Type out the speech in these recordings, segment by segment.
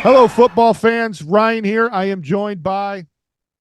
Hello, football fans. Ryan here. I am joined by,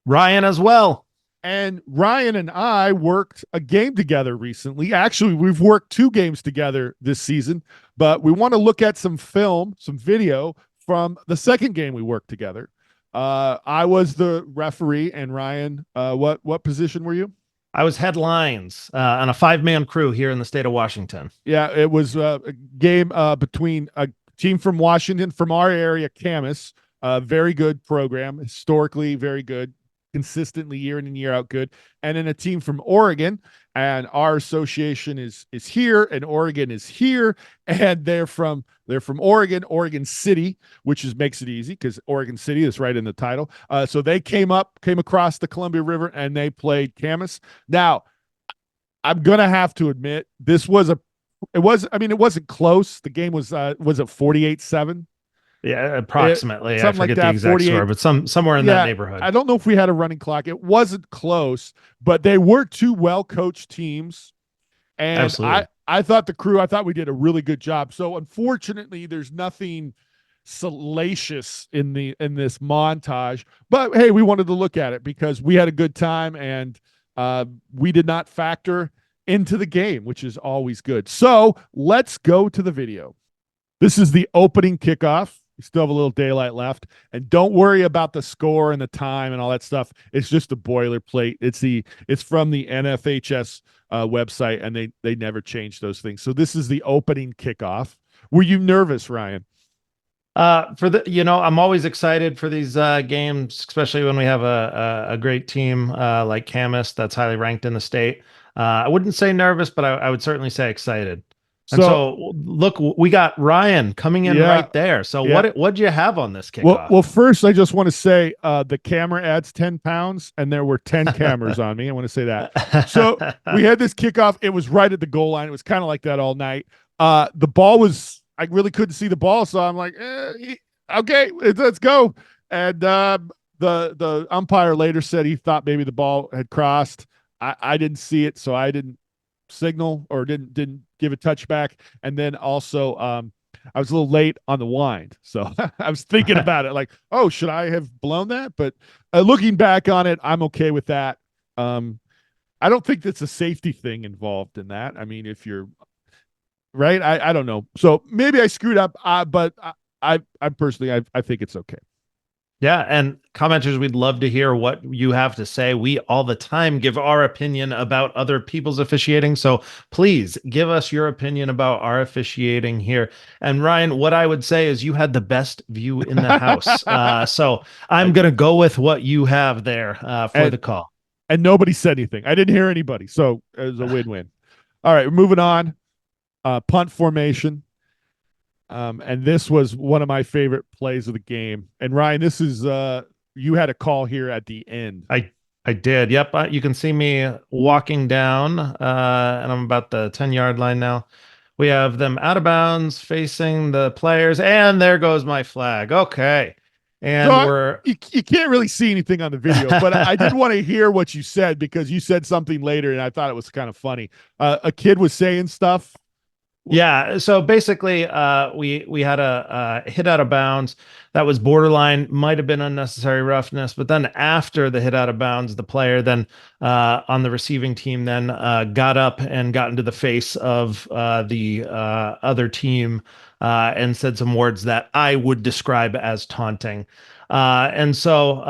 Ryan as well. and Ryan and I worked a game together recently. Actually, we've worked two games together this season, but we want to look at some film, some video from the second game we worked together. I was the referee, and Ryan, what position were you? I was headlines on a five-man crew here in the state of Washington. Yeah, it was a game between a team from Washington, from our area, Camas. Very good program, historically very good, consistently year in and year out good. And then a team from Oregon, and our association is here, and Oregon is here, and they're from Oregon, Oregon City, which is makes it easy because Oregon City is right in the title. So they came across the Columbia River, and they played Camas. Now, I'm gonna have to admit this was a it was I mean it wasn't close. The game was it 48-7? Yeah, It approximately. I something like forget the that, exact 48. score, but somewhere in that Yeah, neighborhood. I don't know if we had a running clock. It wasn't close, but they were two well-coached teams, and I Absolutely. I thought the crew, I thought we did a really good job. So unfortunately, there's nothing salacious in this montage, but hey, we wanted to look at it because we had a good time, and we did not factor into the game, which is always good. So let's go to the video. This is the opening kickoff. We still have a little daylight left, and don't worry about the score and the time and all that stuff. It's just a boilerplate. It's from the NFHS website, and they never change those things. So this is the opening kickoff. Were you nervous, Ryan? I'm always excited for these games, especially when we have a great team like Camas that's highly ranked in the state. I wouldn't say nervous, but I would certainly say excited. And So so, look, we got Ryan coming in yeah, right there. So, yeah. what'd you have on this Well, kickoff? first, I just want to say the camera adds 10 pounds, and there were 10 cameras on me. I want to say that. So we had this kickoff. It was right at the goal line. It was kind of like that all night. The ball was, I really couldn't see the ball. So I'm like, okay, let's go. And the umpire later said he thought maybe the ball had crossed. I didn't see it, so I didn't signal or didn't give a touchback. And then also, I was a little late on the wind, so I was thinking about it, like, oh, should I have blown that? But looking back on it, I'm okay with that. Um, I don't think that's a safety thing involved in that. I mean, if you're right, I don't know. So maybe I screwed up, but I personally, I think it's okay. Yeah, and commenters, we'd love to hear what you have to say. We all the time give our opinion about other people's officiating. So please give us your opinion about our officiating here. And Ryan, what I would say is you had the best view in the house. So I'm going to go with what you have there for and the call. and nobody said anything. I didn't hear anybody, so it was a win-win. All right, we're moving on. Punt formation. And this was one of my favorite plays of the game. And Ryan, this is you had a call here at the end. I did. Yep. You can see me walking down, and I'm about the 10-yard line now. We have them out of bounds facing the players, and there goes my flag. Okay. So And we're you can't really see anything on the video, but I did want to hear what you said because you said something later, and I thought it was kind of funny. A kid was saying stuff. Yeah, so basically, we had a hit out of bounds that was borderline, might have been unnecessary roughness, but then after the hit out of bounds, the player then on the receiving team then got up and got into the face of the other team and said some words that I would describe as taunting. And so,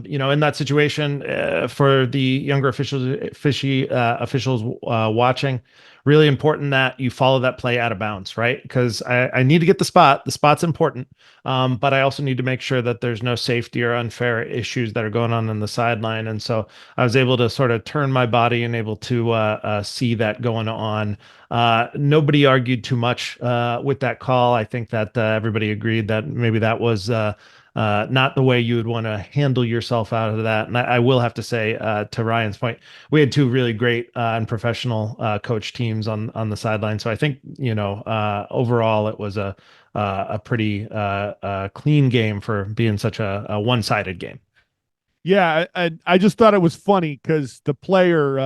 in that situation, for the younger officials watching, really important that you follow that play out of bounds, right? Because I need to get the spot. The spot's important, but I also need to make sure that there's no safety or unfair issues that are going on the sideline. And so I was able to sort of turn my body and able to see that going on. Nobody argued too much with that call. I think that everybody agreed that maybe that was not the way you would want to handle yourself out of that. And I will have to say, to Ryan's point, we had two really great and professional coach teams on the sideline. So I think overall it was a pretty clean game for being such a one-sided game. Yeah, I just thought it was funny because the player.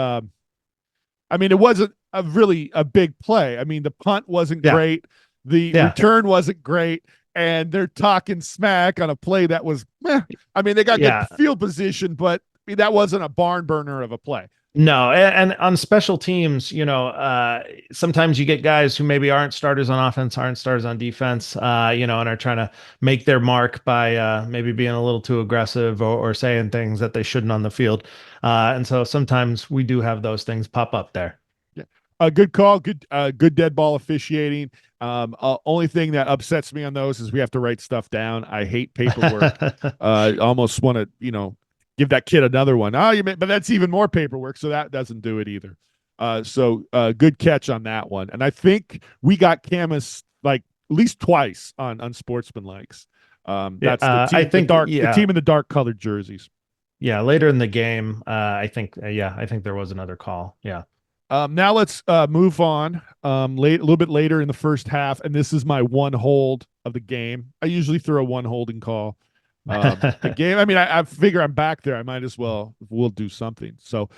I mean, it wasn't a big play. I mean, the punt wasn't Yeah, great. The yeah, return wasn't great. and they're talking smack on a play that was, meh. I mean, they got good Yeah. field position, but I mean, that wasn't a barn burner of a play. No, and on special teams, sometimes you get guys who maybe aren't starters on offense, aren't starters on defense, and are trying to make their mark by maybe being a little too aggressive or saying things that they shouldn't on the field. And so sometimes we do have those things pop up there. Yeah. A good call, good dead ball officiating. Only thing that upsets me on those is we have to write stuff down. I hate paperwork. Almost want to, give that kid another one. But that's even more paperwork, so that doesn't do it either. So good catch on that one. And I think we got Camus like at least twice on Sportsman Likes. Yeah, That's the I team, think, the yeah, team in the dark colored jerseys. yeah, later in the game, I think there was another call. Yeah. Now let's move on. A little bit later in the first half, and this is my one hold of the game. I usually throw one holding call. The game. I mean, I figure I'm back there. I might as we'll do something. So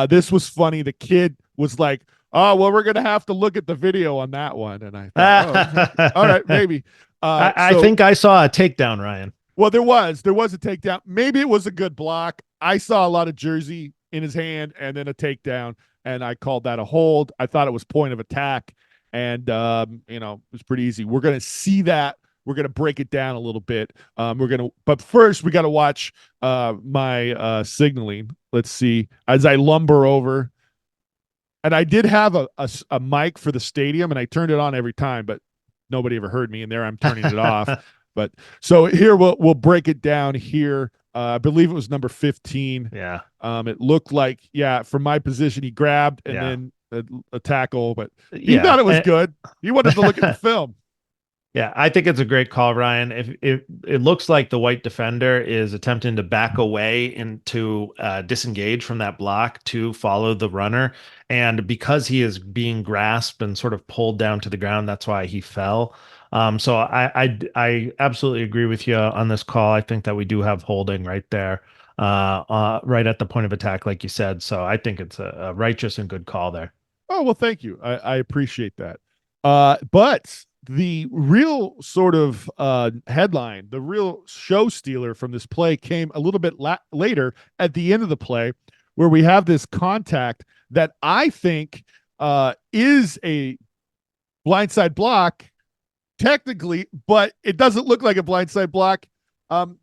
this was funny. The kid was like, "Oh, well, we're gonna have to look at the video on that one," and I thought, "Oh, okay. All right, maybe." I So think I saw a takedown, Ryan. well, there was a takedown. Maybe it was a good block. I saw a lot of jersey in his hand and then a takedown, and I called that a hold. I thought it was point of attack, and it was pretty easy. We're gonna see that. We're gonna break it down a little bit. But first we got to watch my signaling. Let's see as I lumber over, and I did have a mic for the stadium, and I turned it on every time, but nobody ever heard me. And there I'm turning it off. But so here we'll break it down here. I believe it was number 15. Yeah. It looked like, yeah, from my position, he grabbed and Yeah. then a tackle, but he Yeah. thought it was good. He wanted to look at the film. Yeah, I think it's a great call, Ryan. If it looks like the white defender is attempting to back away and to disengage from that block to follow the runner, and because he is being grasped and sort of pulled down to the ground, that's why he fell. So I absolutely agree with you on this call. I think that we do have holding right there, right at the point of attack, like you said. So I think it's a righteous and good call there. Oh, well, thank you. I appreciate that. But the real sort of headline, the real show stealer from this play came a little bit later at the end of the play, where we have this contact that I think is a blindside block technically, but it doesn't look like a blindside block.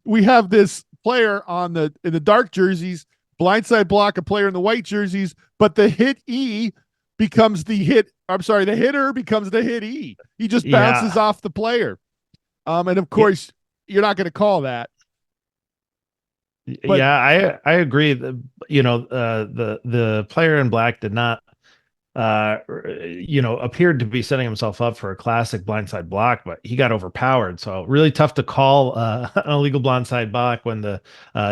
We have this player in the dark jerseys, blindside block a player in the white jerseys, but the hit E becomes the hit. I'm sorry, the hitter becomes the hit E. He just bounces Yeah. off the player. And of course, you're not going to call that. But Yeah, I agree. The player in black did not appeared to be setting himself up for a classic blindside block, but he got overpowered. So really tough to call an illegal blindside block when the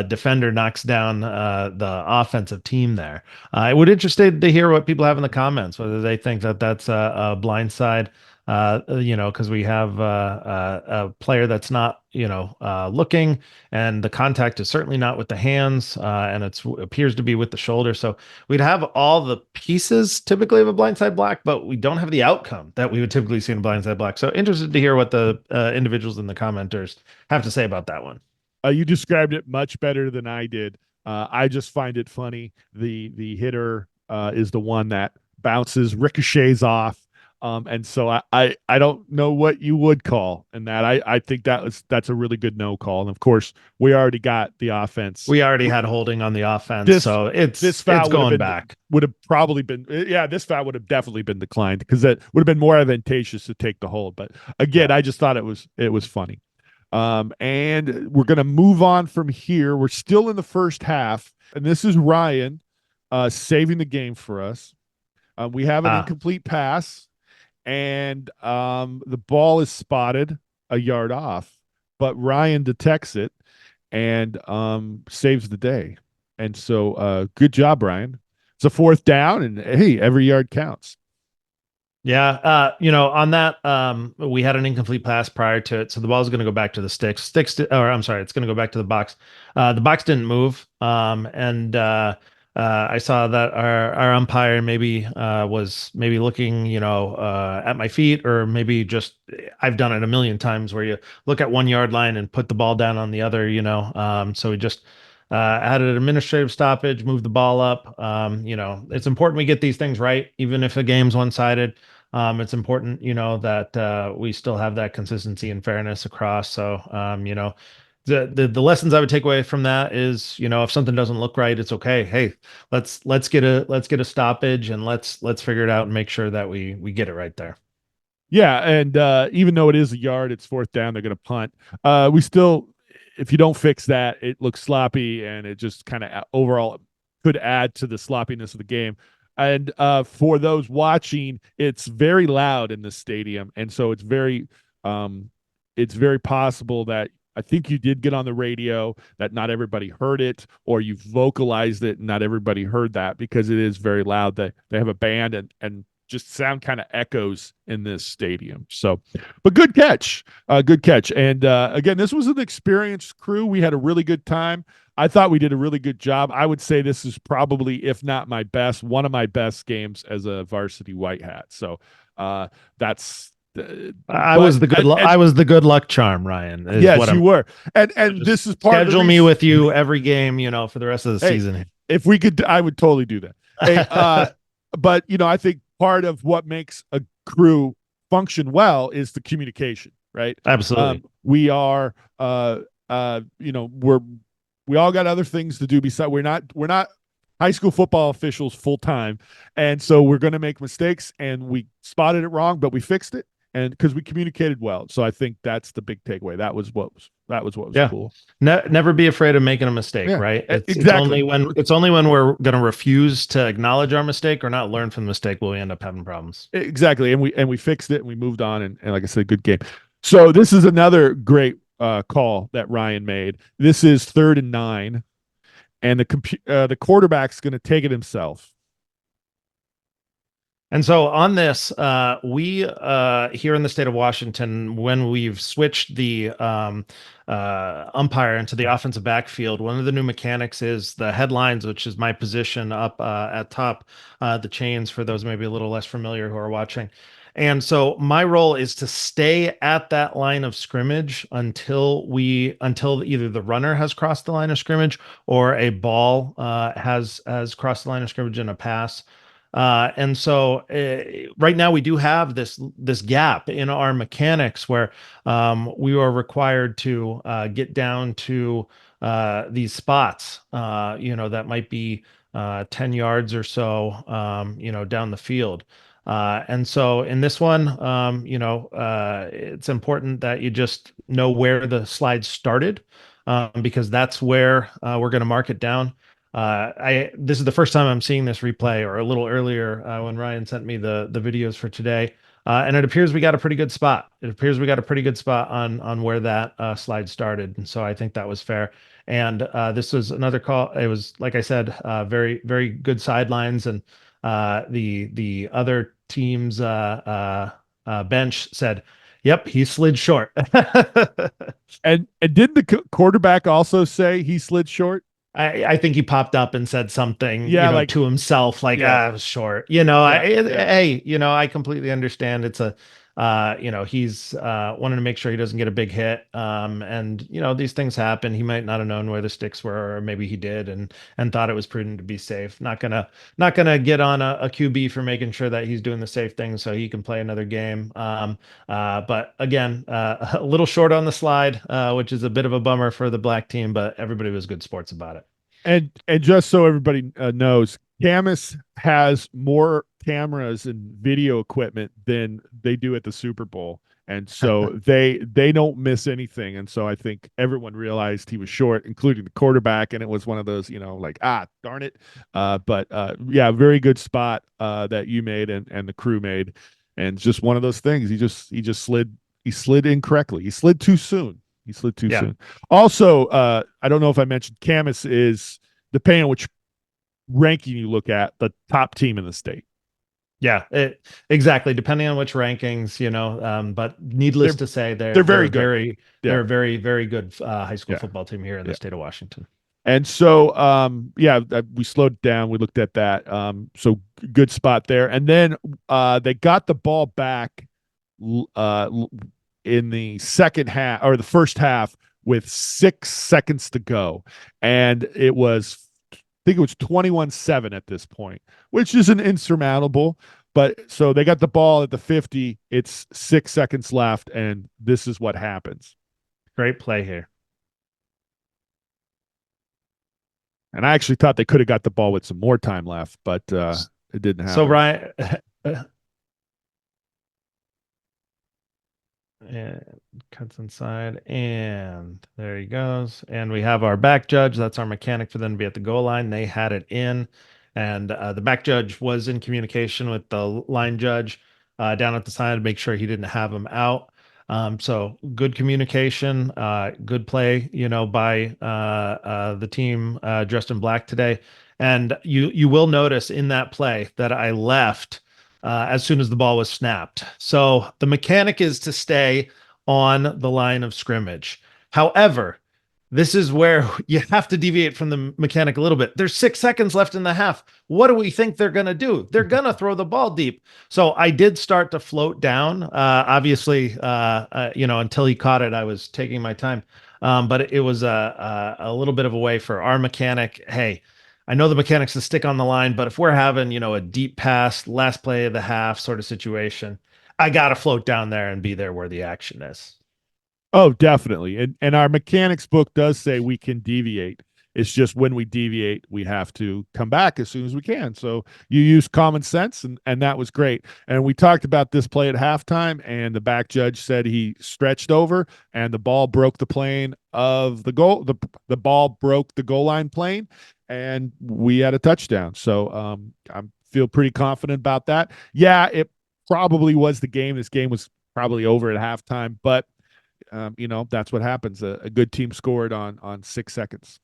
defender knocks down the offensive team there. I would interested to hear what people have in the comments, whether they think that that's a blindside. Because we have a player that's not, looking, and the contact is certainly not with the hands, and it appears to be with the shoulder. So we'd have all the pieces typically of a blindside block, but we don't have the outcome that we would typically see in a blindside block. So interested to hear what the individuals in the commenters have to say about that one. you described it much better than I did. I just find it funny. The hitter is the one that bounces, ricochets off. And so I don't know what you would call in that. I think that's a really good no call. And of course, we already got the offense. We already had holding on the offense, This so this it's foul going back. would have probably been, yeah, this foul would have definitely been declined because that would have been more advantageous to take the hold. But again, Yeah. I just thought it was funny. And we're gonna move on from here. We're still in the first half, and this is Ryan saving the game for us. We have an Ah, incomplete pass, and the ball is spotted a yard off, but Ryan detects it and saves the day. And so good job, Ryan. It's a fourth down, and hey, every yard counts. yeah, on that, we had an incomplete pass prior to it, so the ball is going to go back to the sticks. Or I'm sorry, it's going to go back to the box. The box didn't move, and I saw that our umpire maybe was maybe looking, at my feet, or maybe just I've done it a million times where you look at 1 yard line and put the ball down on the other. So we just had an administrative stoppage, moved the ball up. It's important we get these things right, even if a game's one-sided. It's important, that we still have that consistency and fairness across. So, the lessons I would take away from that is, if something doesn't look right, it's okay. Hey, let's get a stoppage, and let's figure it out and make sure that we get it right there. Yeah, and even though it is a yard, it's fourth down. They're going to punt. We still, if you don't fix that, it looks sloppy, and it just kind of overall could add to the sloppiness of the game. And for those watching, it's very loud in the stadium, and so it's very possible that I think you did get on the radio that not everybody heard it, or you vocalized it and not everybody heard that because it is very loud. They have a band and just sound kind of echoes in this stadium. So, but good catch. And again, this was an experienced crew. We had a really good time. I thought we did a really good job. I would say this is probably, if not my best, one of my best games as a varsity white hat. So that's. But I was the good luck charm, Ryan, is yes, what you I'm. were, and Just this is part of the schedule me reason. with you every game, for the rest of the Hey, season. if we could, I would totally do that. Hey, but I think part of what makes a crew function well is the communication, right? Absolutely. We are, we all got other things to do. Besides, we're not high school football officials full time, and so we're going to make mistakes, and we spotted it wrong, but we fixed it, and because we communicated well. So I think that's the big takeaway. That was what was Yeah. cool. Never be afraid of making a mistake, Yeah, right? exactly. It's only when we're going to refuse to acknowledge our mistake or not learn from the mistake will we end up having problems. Exactly. And we fixed it and we moved on and like I said, good game. So this is another great call that Ryan made. This is 3rd and 9, and the quarterback's going to take it himself. And so on this, we here in the state of Washington, when we've switched the umpire into the offensive backfield, one of the new mechanics is the headlines, which is my position up at top, the chains for those maybe a little less familiar who are watching. And so my role is to stay at that line of scrimmage until either the runner has crossed the line of scrimmage or a ball has crossed the line of scrimmage in a pass. And so right now we do have this gap in our mechanics where we are required to get down to these spots, that might be 10 yards or so, down the field. And so in this one, it's important that you just know where the slide started, because that's where we're going to mark it down. This is the first time I'm seeing this replay, or a little earlier when Ryan sent me the videos for today, and it appears we got a pretty good spot. It appears we got a pretty good spot on where that slide started, and so I think that was fair. And this was another call. It was, like I said, very very good sidelines, and the other team's bench said, "Yep, he slid short." And did the quarterback also say he slid short? I think he popped up and said something, Yeah, like to himself, like, yeah, it was short. yeah, yeah. Hey, I completely understand. It's he's wanting to make sure he doesn't get a big hit. And these things happen. He might not have known where the sticks were, or maybe he did and thought it was prudent to be safe. Not gonna get on a QB for making sure that he's doing the safe thing so he can play another game. But again, a little short on the slide, which is a bit of a bummer for the black team, but everybody was good sports about it. And just so everybody knows, Camus has more cameras and video equipment than they do at the Super Bowl, and so they don't miss anything. And so I think everyone realized he was short, including the quarterback, and it was one of those, like, darn it. But yeah, very good spot that you made and the crew made, and just one of those things. He just slid incorrectly. He slid too soon. He slid too Yeah. soon. Also, I don't know if I mentioned Camus is, depending on which ranking you look at, the top team in the state. Yeah, exactly. Depending on which rankings, but needless They're to say, they're very good. they're Yeah, a very, very good high school yeah, football team here in the yeah. state of Washington. And so, yeah, we slowed down. We looked at that. So good spot there. And then they got the ball back uh, in the second half or the first half with 6 seconds to go. And it was, I think it was 21-7 at this point, which isn't insurmountable. But so they got the ball at the 50. It's 6 seconds left. And this is what happens. Great play here. And I actually thought they could have got the ball with some more time left, but it didn't So happen. Ryan, and cuts inside, and there he goes. And we have our back judge. That's our mechanic for them to be at the goal line. They had it in, and the back judge was in communication with the line judge down at the side to make sure he didn't have him out. So good communication, good play, by the team dressed in black today. And you will notice in that play that I left as soon as the ball was snapped. So the mechanic is to stay on the line of scrimmage. However, this is where you have to deviate from the mechanic a little bit. There's 6 seconds left in the half. What do we think they're going to do? They're going to throw the ball deep. So I did start to float down. Obviously, until he caught it, I was taking my time. But it was a little bit of a way for our mechanic. Hey, I know the mechanics to stick on the line, but if we're having, a deep pass, last play of the half sort of situation, I got to float down there and be there where the action is. Oh, definitely. And our mechanics book does say we can deviate. It's just when we deviate, we have to come back as soon as we can. So you use common sense, and that was great. And we talked about this play at halftime, and the back judge said he stretched over, and the ball broke the plane of the goal. The ball broke the goal line plane, and we had a touchdown. So I feel pretty confident about that. Yeah, it probably was the game. This game was probably over at halftime, but that's what happens. A good team scored on 6 seconds.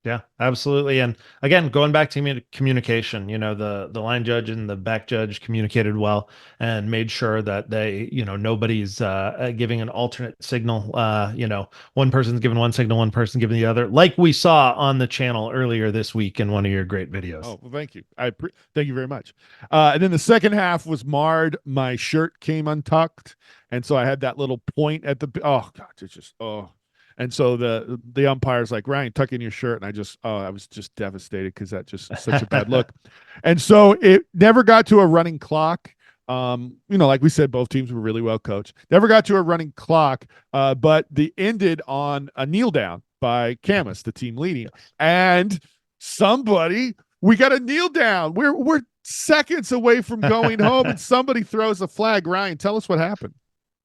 Yeah, absolutely. And again, going back to communication, the line judge and the back judge communicated well and made sure that they, nobody's giving an alternate signal. One person's giving one signal, one person giving the other, like we saw on the channel earlier this week in one of your great videos. Oh, well, thank you. Thank you very much. And then the second half was marred. My shirt came untucked, and so I had that little point at the. Oh God, it's just And so the umpire's like, Ryan, tuck in your shirt. And I was just devastated because that just such a bad look. And so it never got to a running clock. Like we said, both teams were really well coached. Never got to a running clock, but the ended on a kneel down by Camus, the team leading. And we got a kneel down. We're seconds away from going home, and somebody throws a flag. Ryan, tell us what happened.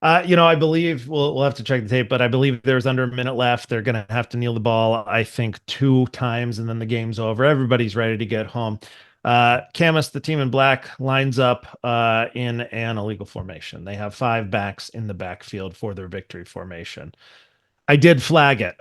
I believe we'll have to check the tape, but I believe there's under a minute left. They're going to have to kneel the ball, I think, 2 times, and then the game's over. Everybody's ready to get home. Camus, the team in black, lines up in an illegal formation. They have 5 backs in the backfield for their victory formation. I did flag it.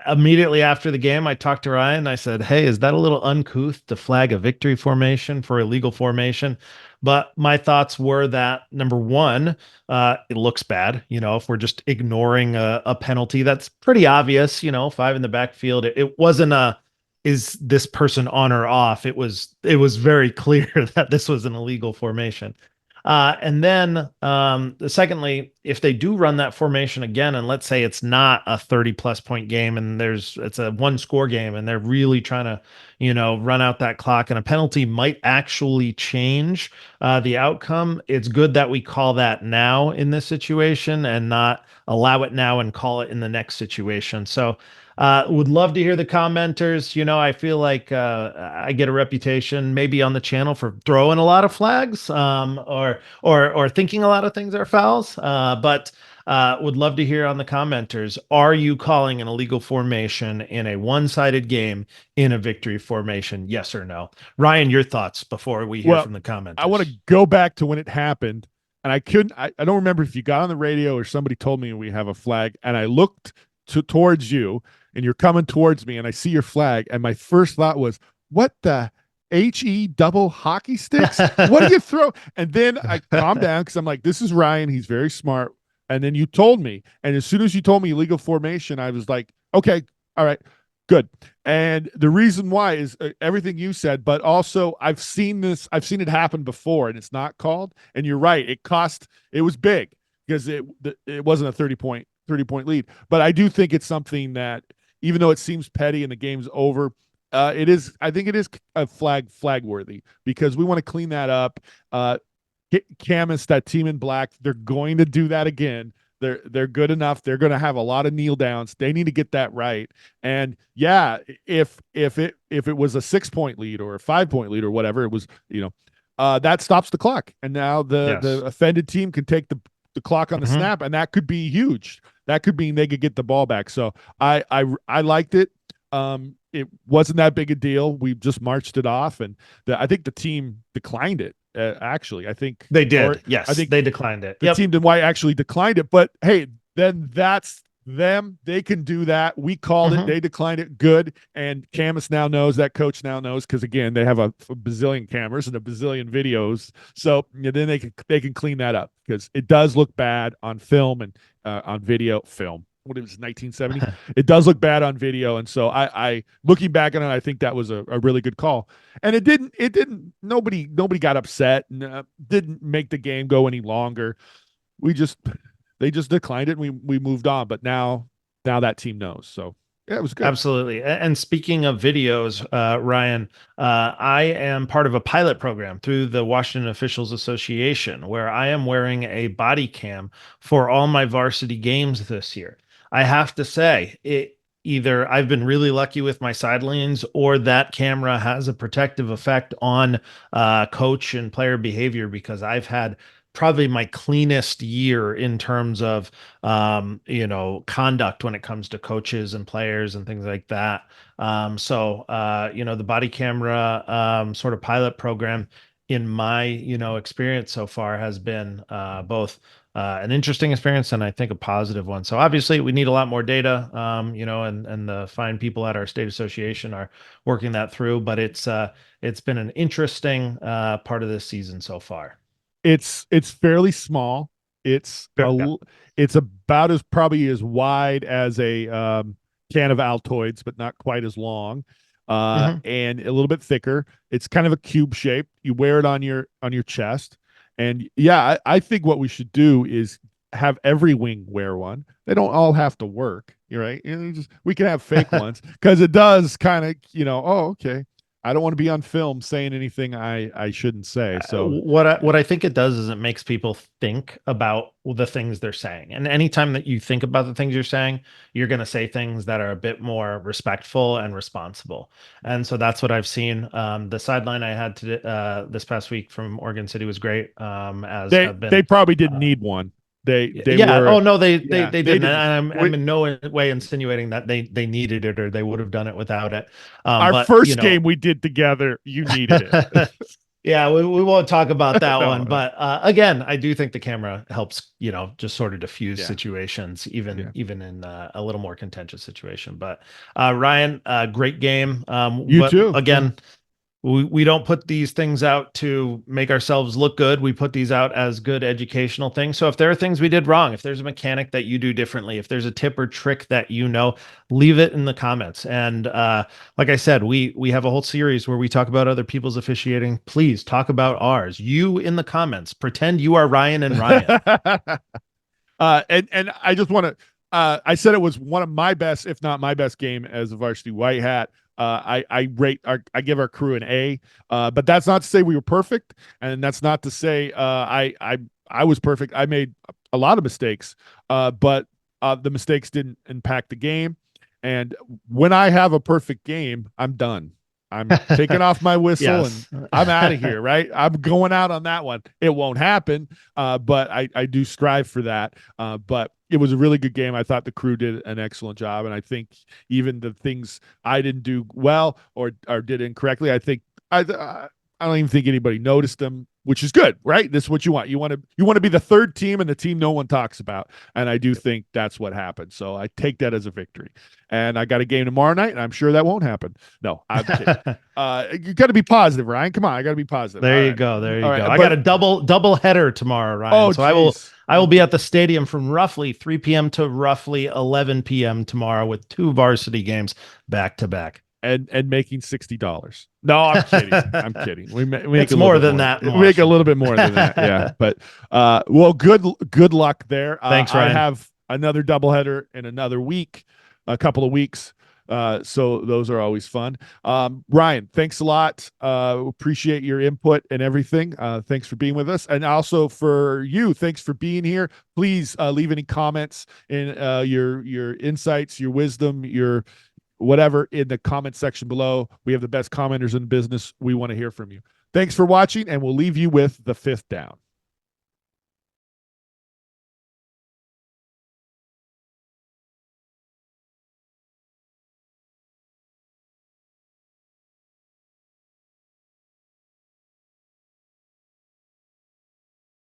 Immediately after the game, I talked to Ryan. I said, "Hey, is that a little uncouth to flag a victory formation for a legal formation?" But my thoughts were that number one, it looks bad. If we're just ignoring a penalty, that's pretty obvious. 5 in the backfield. It wasn't is this person on or off? It was very clear that this was an illegal formation. And then, secondly, if they do run that formation again, and let's say it's not a 30+ point game and it's a 1-score game and they're really trying to, run out that clock, and a penalty might actually change the outcome. It's good that we call that now in this situation and not allow it now and call it in the next situation. So, would love to hear the commenters. I feel like I get a reputation maybe on the channel for throwing a lot of flags, or thinking a lot of things are fouls. But would love to hear on the commenters. Are you calling an illegal formation in a one-sided game in a victory formation? Yes or no? Ryan, your thoughts before we hear from the commenters. I want to go back to when it happened. And I couldn't, I don't remember if you got on the radio or somebody told me we have a flag. And I looked towards you, and you're coming towards me, and I see your flag. And my first thought was, what the HE double hockey sticks? What do you throw? And then I calmed down because I'm like, this is Ryan. He's very smart. And then you told me. And as soon as you told me illegal formation, I was like, okay, all right. Good. And the reason why is everything you said, but also I've seen this, I've seen it happen before, and it's not called. And you're right, it was big because it wasn't a 30 point lead. But I do think it's something that, even though it seems petty and the game's over, I think it is a flag worthy because we want to clean that up. Camus, that team in black, they're going to do that again. They're good enough. They're going to have a lot of kneel downs. They need to get that right. And yeah, if it was a 6 point lead or a 5 point lead or whatever, it was, that stops the clock. And now the Yes. offended team can take the clock on the Hmm. snap, and that could be huge. That could mean they could get the ball back. So I liked it. It wasn't that big a deal. We just marched it off, and I think the team declined it. Actually, They or did. I Yes, think they declined it. the Yep. team in white actually declined it. But hey, then that's them. They can do that. We called it. Hmm. They declined it. Good. And Camus now knows. That coach now knows because again, they have a bazillion cameras and a bazillion videos. So then they can clean that up because it does look bad on film and on video film. What it was 1970. It does look bad on video, and so I looking back on it, I think that was a really good call. And it didn't. Nobody got upset and didn't make the game go any longer. We just they just declined it and we moved on. But now that team knows. So yeah, it was good. Absolutely. And speaking of videos, Ryan, I am part of a pilot program through the Washington Officials Association where I am wearing a body cam for all my varsity games this year. I have to say, either I've been really lucky with my sidelines or that camera has a protective effect on coach and player behavior because I've had probably my cleanest year in terms of conduct when it comes to coaches and players and things like that. The body camera sort of pilot program in my, experience so far has been both an interesting experience and I think a positive one. So obviously we need a lot more data, and the fine people at our state association are working that through, but it's been an interesting part of this season so far. It's fairly small. It's Yeah. it's about as probably as wide as a can of Altoids, but not quite as long, Hmm. and a little bit thicker. It's kind of a cube shape. You wear it on your chest, and yeah, I think what we should do is have every wing wear one. They don't all have to work. You're right. We can have fake ones because it does kind of, oh, okay. I don't want to be on film saying anything I shouldn't say. So What I think it does is it makes people think about the things they're saying. And anytime that you think about the things you're saying, you're going to say things that are a bit more respectful and responsible. And so that's what I've seen. The sideline I had this past week from Oregon City was great. As have they been. probably didn't Uh, need one. They yeah. were Oh no, they yeah, they they didn't. And didn't. I'm in no way insinuating that they needed it or they would have done it without it. Our But first game we did together, you needed it. Yeah, we won't talk about that No, one. no. But again, I do think the camera helps, just sort of diffuse Yeah. situations, Yeah. even in a little more contentious situation. But Ryan, great game. You But too. Yeah. again, we don't put these things out to make ourselves look good. We put these out as good educational things. So if there are things we did wrong, if there's a mechanic that you do differently, if there's a tip or trick that leave it in the comments. And like I said, we have a whole series where we talk about other people's officiating. Please talk about ours. You in the comments, pretend you are Ryan and Ryan. And I just want to. I said it was one of my best, if not my best game as a varsity white hat. I give our crew an A, but that's not to say we were perfect, and that's not to say I was perfect. I made a lot of mistakes, but the mistakes didn't impact the game. And when I have a perfect game, I'm done. I'm taking off my whistle and Yes. I'm out of here, right? I'm going out on that one. It won't happen, but I do strive for that. But it was a really good game. I thought the crew did an excellent job, and I think even the things I didn't do well or did incorrectly, I think I don't even think anybody noticed them, which is good, right? This is what you want. You want to be the third team and the team no one talks about. And I do think that's what happened. So I take that as a victory. And I got a game tomorrow night, and I'm sure that won't happen. No, I'm kidding. You got to be positive, Ryan. Come on, I got to be positive. There All you right, go. There all you go. right. I got a double header tomorrow, Ryan. Oh, So geez. I will be at the stadium from roughly 3 p.m. to roughly 11 p.m. tomorrow with 2 varsity games back to back. And making $60. No, I'm kidding. I'm kidding. We make It's a little more bit than more. that. We make a little bit more than that. Yeah, but well, good luck there. Thanks, I Ryan. have another doubleheader in another week, a couple of weeks. So those are always fun. Ryan, thanks a lot. Appreciate your input and everything. Thanks for being with us, and also for you, thanks for being here. Please leave any comments in your insights, your wisdom, your whatever in the comment section below. We have the best commenters in the business. We want to hear from you. Thanks for watching, and we'll leave you with the fifth down.